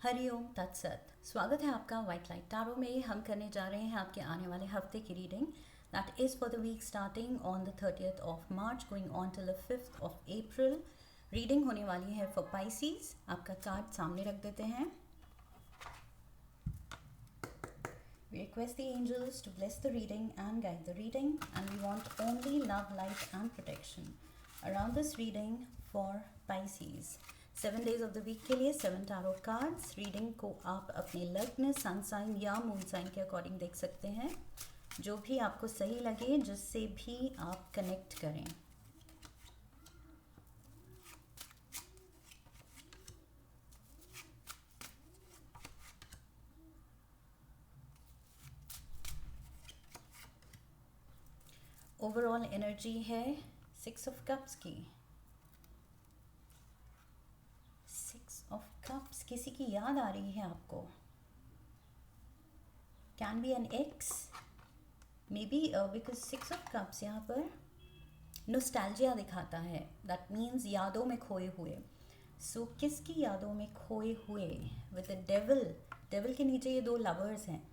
हरिओम तत्सत। स्वागत है आपका वाइट लाइट टारो में। हम करने जा रहे हैं आपके आने वाले हफ्ते की reading, that is for the week starting on the 30th of March going on till the 5th of April. Reading होने वाली है फॉर पाइसीज। आपका कार्ड सामने रख देते हैं। We request the angels to bless the reading and guide the reading, and we want only love, light and protection around this reading for Pisces. 7 days of the week के लिए 7 tarot cards. Reading को आप अपने लग्न, sun sign या moon sign के according देख सकते हैं, जो भी आपको सही लगे, जिससे भी आप कनेक्ट करें। ओवरऑल एनर्जी है 6 ऑफ कप्स की। 6 ऑफ कप्स, किसी की याद आ रही है आपको। Can be an X, maybe, because 6 of cups यहाँ पर नोस्टैल्जिया दिखाता है। दैट मीन्स यादों में खोए हुए। सो किसकी यादों में खोए हुए? With the devil. डेविल के नीचे ये दो लवर्स हैं,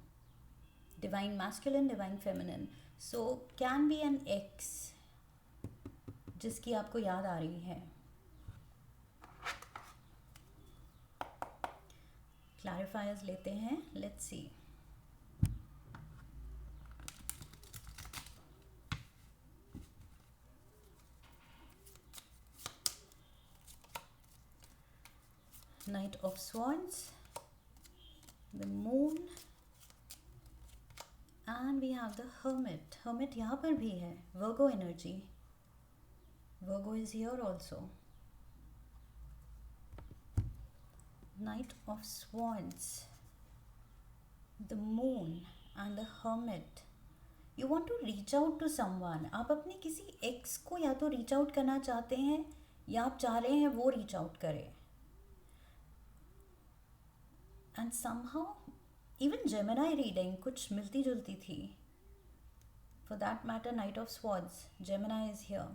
divine masculine, divine feminine. So can be an X जिसकी आपको याद आ रही है। क्लैरिफायर्स लेते हैं, let's see. Knight of Swords, the Moon, and we have the Hermit. Hermit यहाँ पर भी है, Virgo energy. Virgo is here also. Knight of Swords, the Moon, and the Hermit. You want to reach out to someone. आप अपने किसी x को या तो रीच आउट करना चाहते हैं या आप चाह रहे हैं वो रीच आउट करे। And somehow even Gemini reading कुछ मिलती जुलती थी। For that matter, Knight of Swords, Gemini is here.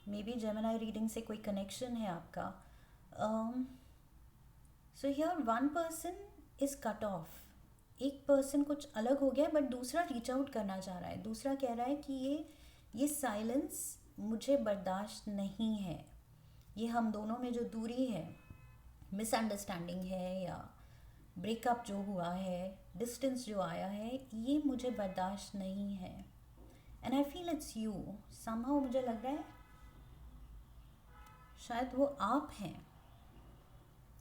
Maybe Gemini reading से कोई connection है आपका। So here one person is cut off. एक person कुछ अलग हो गया, बट दूसरा रीच आउट करना चाह रहा है। दूसरा कह रहा है कि ये साइलेंस मुझे बर्दाश्त नहीं है। ये हम दोनों में जो दूरी है, मिसअंडरस्टैंडिंग है या ब्रेकअप जो हुआ है, डिस्टेंस जो आया है, ये मुझे बर्दाश्त नहीं है। And I feel it's you. Somehow मुझे लग रहा है शायद वो आप हैं।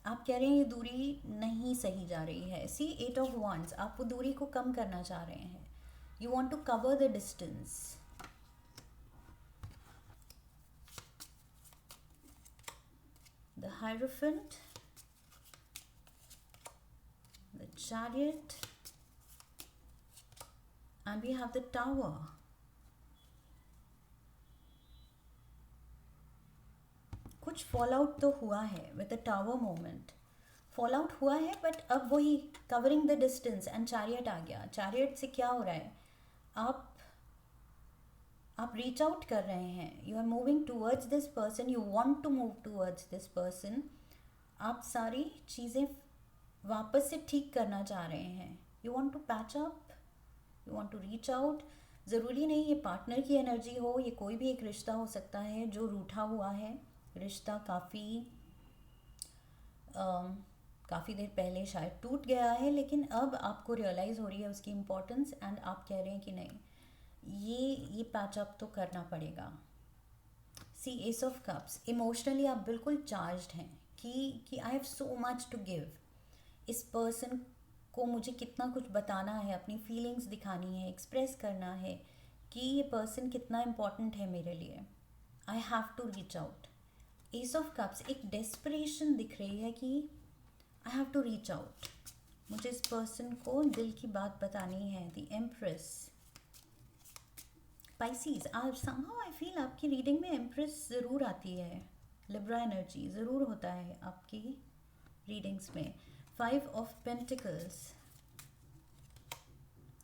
आप कह रहे हैं ये दूरी नहीं सही जा रही है। सी 8 ऑफ wands, आप वो दूरी को कम करना चाह रहे हैं। You want to cover the distance. The hierophant, the chariot, and we have the tower. कुछ फॉल आउट तो हुआ है with the tower moment. Fall out हुआ है, बट अब वही covering the distance and chariot आ गया। चैरियट से क्या हो रहा है? आप रीच आउट कर रहे हैं। You are moving towards this person, you want to move towards this person. आप सारी चीज़ें वापस से ठीक करना चाह रहे हैं। You want to patch up, you want to reach out. ज़रूरी नहीं ये पार्टनर की एनर्जी हो, ये कोई भी एक रिश्ता हो सकता है जो रूठा हुआ है। रिश्ता काफ़ी देर पहले शायद टूट गया है, लेकिन अब आपको रियलाइज़ हो रही है उसकी इम्पोर्टेंस, एंड आप कह रहे हैं कि नहीं, ये पैच अप तो करना पड़ेगा। See Ace of Cups, emotionally आप बिल्कुल चार्ज्ड हैं कि I have so much to give. इस पर्सन को मुझे कितना कुछ बताना है, अपनी फीलिंग्स दिखानी है, एक्सप्रेस करना है कि ये पर्सन कितना इम्पॉर्टेंट है मेरे लिए। I have to reach out. Ace of Cups, एक डेस्परेशन दिख रही है कि I have to reach out. मुझे इस पर्सन को दिल की बात बतानी है। The Empress. पाइसीज, आप समहाउ आई फील आपकी रीडिंग में एम्प्रेस ज़रूर आती है। लिब्रा एनर्जी ज़रूर होता है आपकी रीडिंग्स में। 5 of pentacles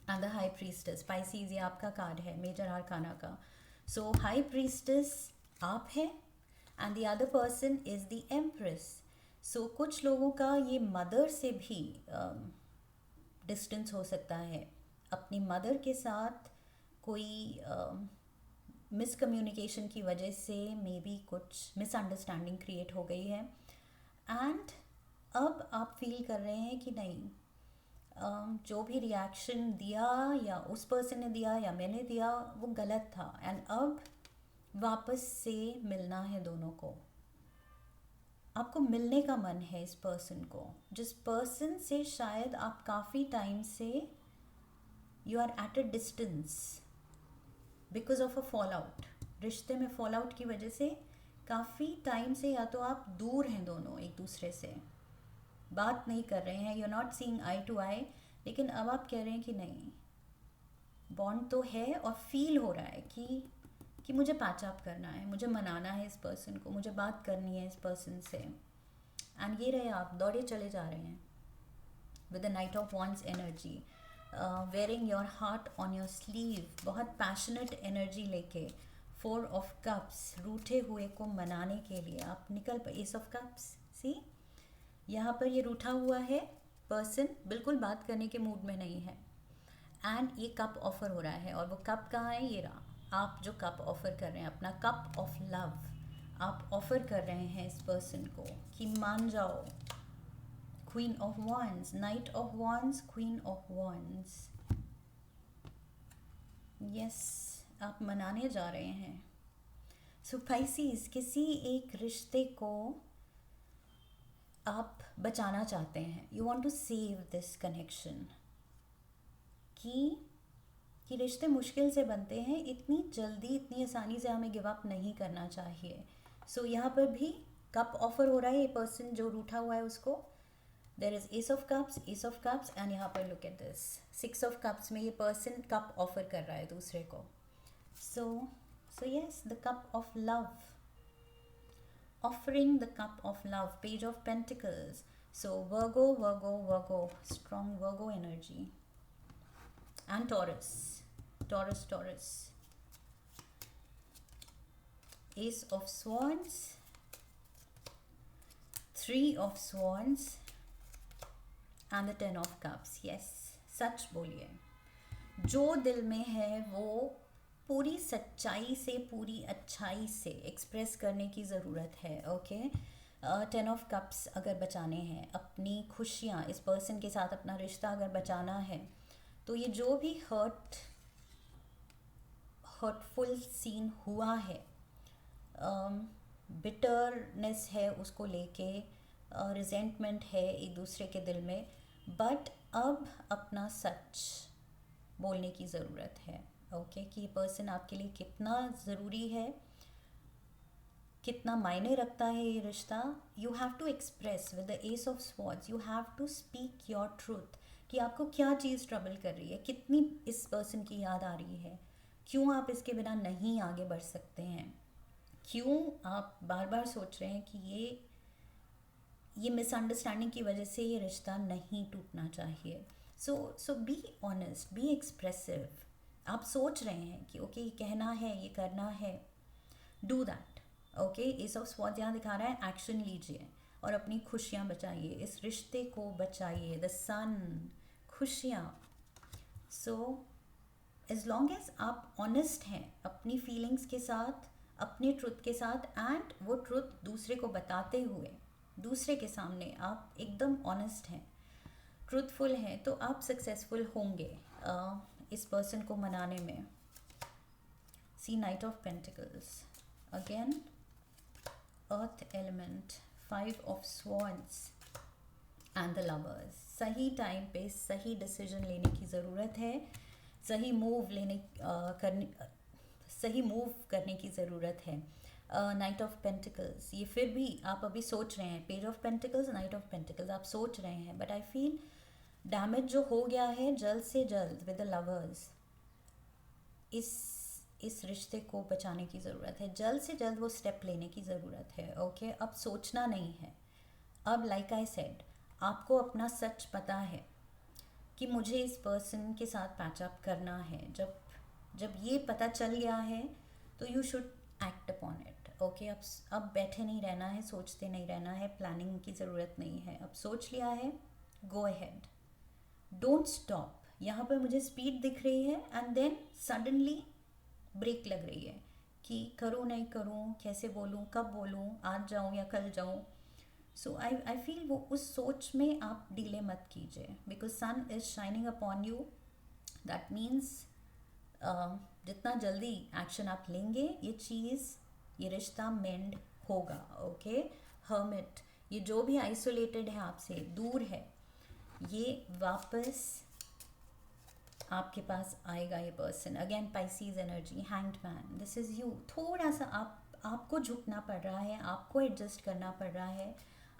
and the high priestess. Pisces, ये आपका कार्ड है मेजर आर्काना का। सो हाई प्रीस्टेस आप है, and the other person is the empress. सो कुछ लोगों का ये मदर से भी डिस्टेंस हो सकता है। अपनी मदर के साथ कोई मिसकम्युनिकेशन की वजह से मे बी कुछ मिसअंडरस्टैंडिंग क्रिएट हो गई है, एंड अब आप फील कर रहे हैं कि नहीं, जो भी रिएक्शन दिया या उस पर्सन ने दिया या मैंने दिया वो गलत था, एंड अब वापस से मिलना है दोनों को। आपको मिलने का मन है इस पर्सन को, जिस पर्सन से शायद आप काफ़ी टाइम से you are at a distance because of a fall out. रिश्ते में फॉल आउट की वजह से काफ़ी टाइम से या तो आप दूर हैं, दोनों एक दूसरे से बात नहीं कर रहे हैं, you are not seeing eye to eye, लेकिन अब आप कह रहे हैं कि नहीं, बॉन्ड तो है और फील हो रहा है कि मुझे पैच अप करना है, मुझे मनाना है इस पर्सन को, मुझे बात करनी है इस पर्सन से। एंड ये रहे आप दौड़े चले जा रहे हैं with the night of wands energy, wearing your heart on your sleeve, बहुत पैशनेट एनर्जी लेके। 4 ऑफ कप्स, रूठे हुए को मनाने के लिए आप निकल पाए। एस ऑफ कप्स, सी यहाँ पर ये रूठा हुआ है पर्सन, बिल्कुल बात करने के मूड में नहीं है, एंड ये कप ऑफर हो रहा है, और वो कप कहाँ है, ये रहा। आप जो कप ऑफर कर रहे हैं, अपना कप ऑफ लव आप ऑफर कर रहे हैं इस पर्सन को कि मान जाओ। Queen of wands, night of wands, queen of wands, yes, आप मनाने जा रहे हैं। सो पाइसेस, किसी एक रिश्ते को आप बचाना चाहते हैं, you want to save this connection, कि रिश्ते मुश्किल से बनते हैं, इतनी जल्दी इतनी आसानी से हमें गिव अप नहीं करना चाहिए। सो यहाँ पर भी कप ऑफर हो रहा है, ये पर्सन जो रूठा हुआ है उसको। There is S of cups, and यहाँ पर look at this 6 of cups में ये पर्सन कप ऑफर कर रहा है दूसरे को। So yes, the cup of love, offering the cup of love, page of pentacles. So Virgo, strong Virgo energy, and Taurus, ace of swords, 3 of swords, and the 10 of cups. Yes, सच बोलिए, जो दिल में है वो पूरी सच्चाई से, पूरी अच्छाई से एक्सप्रेस करने की ज़रूरत है। ओके, 10 ऑफ कप्स अगर बचाने हैं अपनी खुशियाँ, इस पर्सन के साथ अपना रिश्ता अगर बचाना है, तो ये जो भी हर्टफुल सीन हुआ है, बिटरनेस है उसको लेके, रिजेंटमेंट है एक दूसरे के दिल में, बट अब अपना सच बोलने की ज़रूरत है। ओके, कि ये पर्सन आपके लिए कितना ज़रूरी है, कितना मायने रखता है ये रिश्ता। You have to express with the Ace of Swords, you have to speak your truth, कि आपको क्या चीज़ ट्रबल कर रही है, कितनी इस पर्सन की याद आ रही है, क्यों आप इसके बिना नहीं आगे बढ़ सकते हैं, क्यों आप बार बार सोच रहे हैं कि ये मिसअंडरस्टैंडिंग की वजह से ये रिश्ता नहीं टूटना चाहिए। सो बी ऑनेस्ट, बी एक्सप्रेसिव। आप सोच रहे हैं कि ओके ये कहना है, ये करना है, do that. Okay, S of swords यहाँ दिखा रहा है, एक्शन लीजिए और अपनी खुशियाँ बचाइए, इस रिश्ते को बचाइए। द सन, खुशियाँ। सो एज लॉन्ग एज आप ऑनेस्ट हैं अपनी फीलिंग्स के साथ, अपने ट्रुथ के साथ, एंड वो ट्रुथ दूसरे को बताते हुए दूसरे के सामने आप एकदम ऑनेस्ट हैं, ट्रूथफुल हैं, तो आप सक्सेसफुल होंगे इस पर्सन को मनाने में। See knight of pentacles, again earth element, 5 of swords and the lovers. सही टाइम पे सही डिसीजन लेने की ज़रूरत है, सही मूव करने की ज़रूरत है। नाइट ऑफ पेंटिकल्स, ये फिर भी आप अभी सोच रहे हैं, page of pentacles, night of pentacles, आप सोच रहे हैं, बट आई फील डैमेज जो हो गया है, जल्द से जल्द विद द लवर्स इस रिश्ते को बचाने की ज़रूरत है, जल्द से जल्द वो स्टेप लेने की ज़रूरत है। ओके, अब सोचना नहीं है, अब लाइक आई सेड, आपको अपना सच पता है कि मुझे इस पर्सन के साथ पैचअप करना है। जब ये पता चल गया है तो you should act upon it. Okay, अब बैठे नहीं रहना है, सोचते नहीं रहना है, प्लानिंग की ज़रूरत नहीं है, अब सोच लिया है, गो अहेड, डोंट स्टॉप। यहाँ पर मुझे स्पीड दिख रही है एंड देन सडनली ब्रेक लग रही है कि करूँ नहीं करूँ, कैसे बोलूँ, कब बोलूँ, आज जाऊँ या कल जाऊँ। सो आई फील वो उस सोच में आप डिले मत कीजिए, because sun is shining upon you. That means जितना जल्दी एक्शन आप लेंगे, ये चीज़, ये रिश्ता मेंड होगा। ओके, हर्मिट, ये जो भी आइसोलेटेड है, आपसे दूर है, ये वापस आपके पास आएगा। ये person again Pisces energy, hanged man, this is you. थोड़ा सा आपको झुकना पड़ रहा है, आपको एडजस्ट करना पड़ रहा है,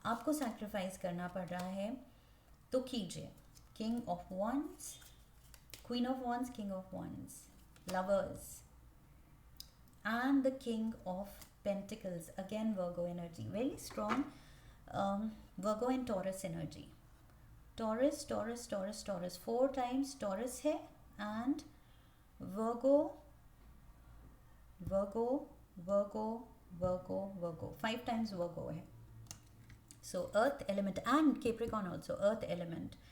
आपको सैक्रिफाइस करना पड़ रहा है, तो कीजिए। King of wands, queen of wands, king of wands, lovers, and the king of pentacles, again Virgo energy, very strong. Virgo and Taurus energy, Taurus, Taurus, Taurus, Taurus, 4 times Taurus है, and Virgo, Virgo, Virgo, Virgo, Virgo, 5 times Virgo है. So earth element and Capricorn also earth element.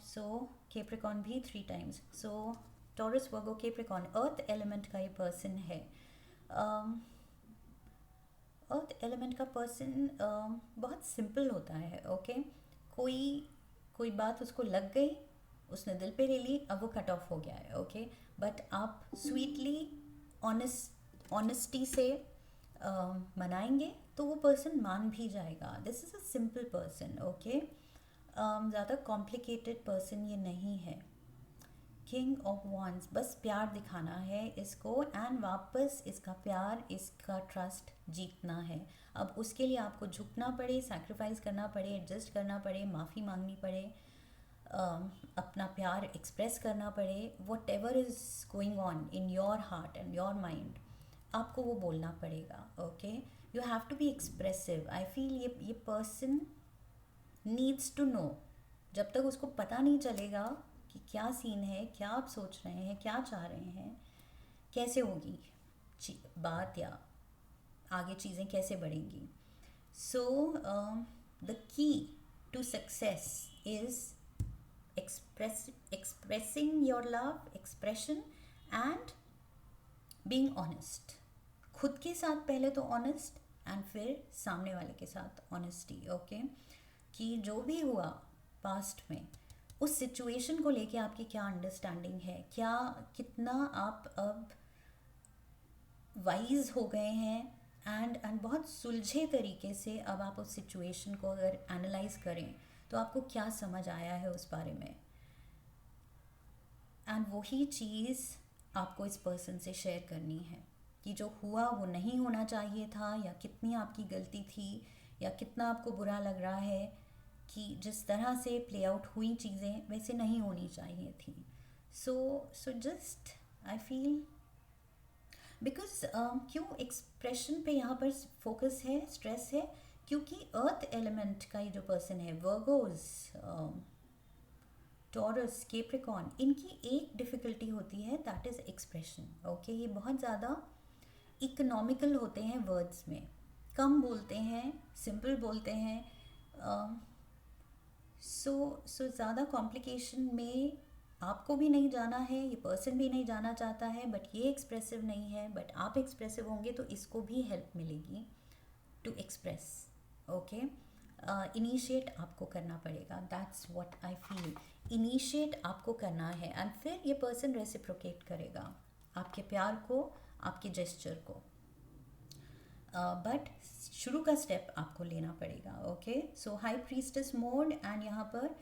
So Capricorn भी 3 times. So taurus, वर्गो, Capricorn, earth element का ये person है. Earth element का person बहुत simple होता है. ओके, कोई बात उसको लग गई, उसने दिल पे ले ली, अब वो कट ऑफ हो गया है. ओके, बट आप स्वीटली ऑनेस्टी से मनाएंगे तो वो पर्सन मान भी जाएगा. This is a simple person. Okay, ज़्यादा कॉम्प्लिकेटेड पर्सन ये नहीं है. किंग ऑफ वॉन्ड्स, बस प्यार दिखाना है इसको एंड वापस इसका प्यार, इसका ट्रस्ट जीतना है. अब उसके लिए आपको झुकना पड़े, सैक्रिफाइस करना पड़े, एडजस्ट करना पड़े, माफ़ी मांगनी पड़े, अपना प्यार एक्सप्रेस करना पड़े. Whatever is going on in your heart and your mind, आपको वो बोलना पड़ेगा. Okay, you have to be expressive. I feel ये पर्सन नीड्स टू नो. जब तक उसको पता नहीं चलेगा कि क्या सीन है, क्या आप सोच रहे हैं, क्या चाह रहे हैं, कैसे होगी बात या आगे चीज़ें कैसे बढ़ेंगी. So the key to success is expressing your love, expression and being honest. खुद के साथ पहले तो ऑनेस्ट एंड फिर सामने वाले के साथ ऑनेस्टी. ओके, कि जो भी हुआ पास्ट में, उस सिचुएशन को लेके आपकी क्या अंडरस्टैंडिंग है, क्या कितना आप अब वाइज हो गए हैं, एंड बहुत सुलझे तरीके से अब आप उस सिचुएशन को अगर एनालाइज करें तो आपको क्या समझ आया है उस बारे में. एंड वही चीज़ आपको इस पर्सन से शेयर करनी है कि जो हुआ वो नहीं होना चाहिए था, या कितनी आपकी गलती थी, या कितना आपको बुरा लग रहा है कि जिस तरह से प्ले आउट हुई चीज़ें वैसे नहीं होनी चाहिए थी. So just I feel because क्यों एक्सप्रेशन पे यहाँ पर फोकस है, स्ट्रेस है, क्योंकि अर्थ एलिमेंट का ये जो पर्सन है, वर्गोज, टॉरस, कैप्रिकॉर्न, इनकी एक डिफ़िकल्टी होती है, दैट इज़ एक्सप्रेशन. ओके, ये बहुत ज़्यादा इकोनॉमिकल होते हैं वर्ड्स में, कम बोलते हैं, सिंपल बोलते हैं. सो ज़्यादा कॉम्प्लिकेशन में आपको भी नहीं जाना है, ये पर्सन भी नहीं जाना चाहता है, बट ये एक्सप्रेसिव नहीं है. बट आप एक्सप्रेसिव होंगे तो इसको भी हेल्प मिलेगी टू एक्सप्रेस. ओके, इनिशिएट आपको करना पड़ेगा. That's what I feel. Initiate आपको करना है एंड फिर ये पर्सन रेसिप्रोकेट करेगा आपके प्यार को, आपके जेस्चर को. बट शुरू का स्टेप आपको लेना पड़ेगा. Okay, so high priestess mode and यहाँ पर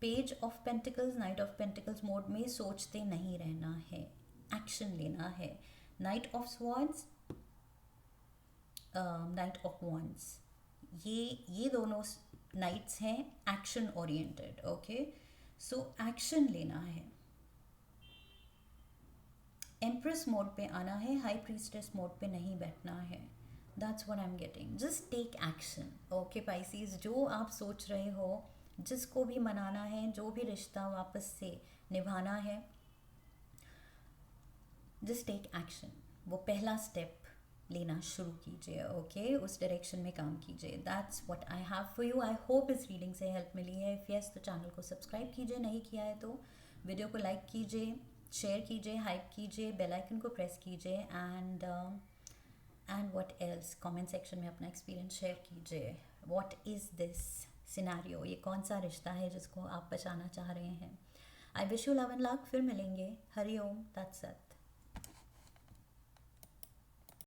page of pentacles, night of pentacles mode में सोचते नहीं रहना है, एक्शन लेना है. Night of swords, night of wands, ये दोनों नाइट्स हैं action oriented. Okay, so action लेना है. एम्प्रेस मोड पे आना है, हाई प्रीस्टेस मोड पे नहीं बैठना है. That's what I'm getting. Just take action. Okay, Pisces, जो आप सोच रहे हो, जिसको भी मनाना है, जो भी रिश्ता वापस से निभाना है, just take action. वो पहला स्टेप लेना शुरू कीजिए। ओके, उस डायरेक्शन में काम कीजिए। That's what I have for you. I hope इस रीडिंग से हेल्प मिली है। इफ़ यस तो चैनल को सब्सक्राइब कीजिए, नहीं किया है तो वीडियो को लाइक कीजिए, शेयर कीजिए, हाइप कीजिए, बेल आइकन को प्रेस कीजिए, and what else, comment section में अपना एक्सपीरियंस शेयर कीजिए। व्हाट इज़ दिस सिनेरियो, ये कौन सा रिश्ता है जिसको आप बचाना चाह रहे हैं। I wish you love and luck. फिर मिलेंगे। हरि ओम, दैट्स इट।